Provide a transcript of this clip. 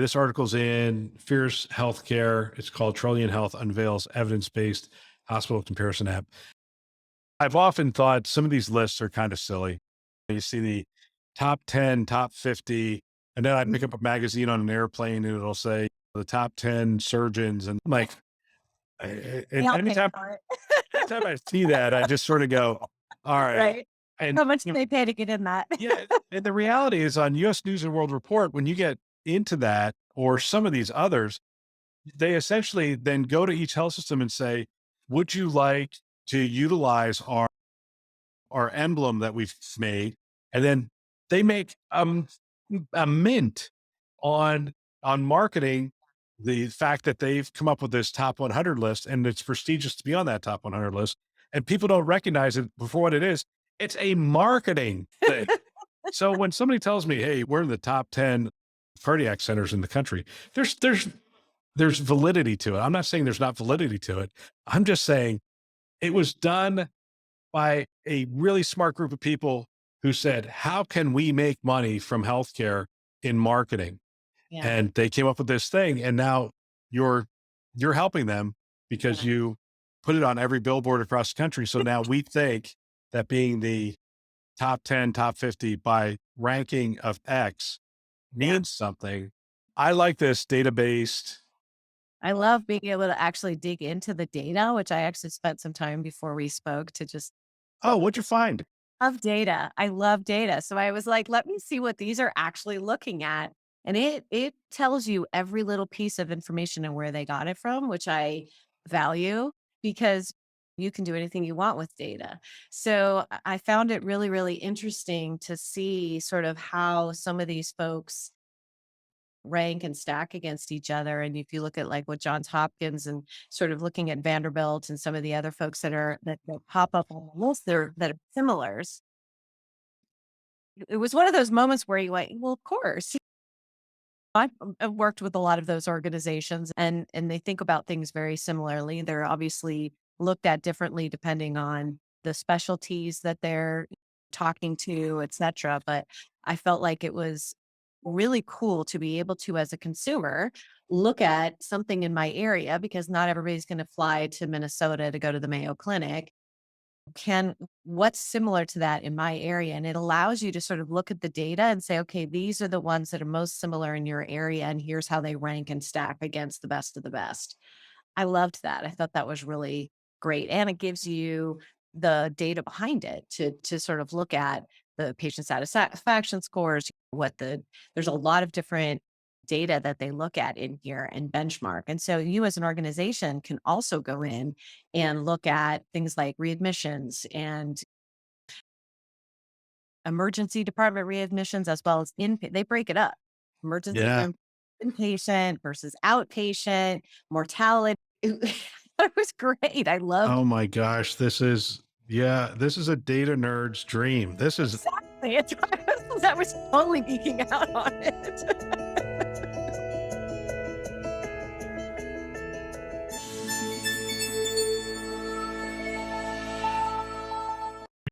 This article's in Fierce Healthcare. It's called Trillion Health Unveils Evidence-Based Hospital Comparison App. I've often thought some of these lists are kind of silly. You see the top 10, top 50, and then I pick up a magazine on an airplane and it'll say the top 10 surgeons. And I'm like, Hey, and I'll pay anytime, for it. anytime I see that, I just sort of go, all right. Right? And How much you do know, they pay to get in that? yeah, and the reality is on US News and World Report, when you get into that or some of these others, they essentially then go to each health system and say, would you like to utilize our emblem that we've made? And then they make a mint on marketing the fact that they've come up with this top 100 list and it's prestigious to be on that top 100 list. And people don't recognize it for what it is. It's a marketing thing. So when somebody tells me, "Hey, we're in the top 10 cardiac centers in the country," there's there's there's validity to it. I'm not saying there's not validity to it. I'm just saying it was done by a really smart group of people who said, "How can we make money from healthcare in marketing?" Yeah. And they came up with this thing, and now you're you're helping them because Yeah. you put it on every billboard across the country. So now we think that being the top 10, top 50 by ranking of X Yeah. means something. I like this data-based. I love being able to actually dig into the data, which I actually spent some time before we spoke to just Oh, what'd you find? love data. I love data. So I was like, let me see what these are actually looking at. And it tells you every little piece of information and where they got it from, which I value because you can do anything you want with data. So I found it really, really interesting to see sort of how some of these folks rank and stack against each other. And if you look at like what Johns Hopkins and sort of looking at Vanderbilt and some of the other folks that pop up on the list there that are similars, it was one of those moments where you went, well, of course. I've worked with a lot of those organizations and they think about things very similarly. They're obviously looked at differently depending on the specialties that they're talking to, et cetera. But I felt like it was really cool to be able to, as a consumer, look at something in my area because not everybody's going to fly to Minnesota to go to the Mayo Clinic. Can what's similar to that in my area? And it allows you to sort of look at the data and say, okay, these are the ones that are most similar in your area, and here's how they rank and stack against the best of the best. I loved that. I thought that was really great. And it gives you the data behind it to sort of look at the patient satisfaction scores, there's a lot of different data that they look at in here and benchmark. And so you as an organization can also go in and look at things like readmissions and emergency department readmissions as well as they break it up. Emergency Yeah. room inpatient versus outpatient, mortality. It was great. I loved Oh my gosh. This is a data nerd's dream. This is exactly. It's I was totally geeking out on it.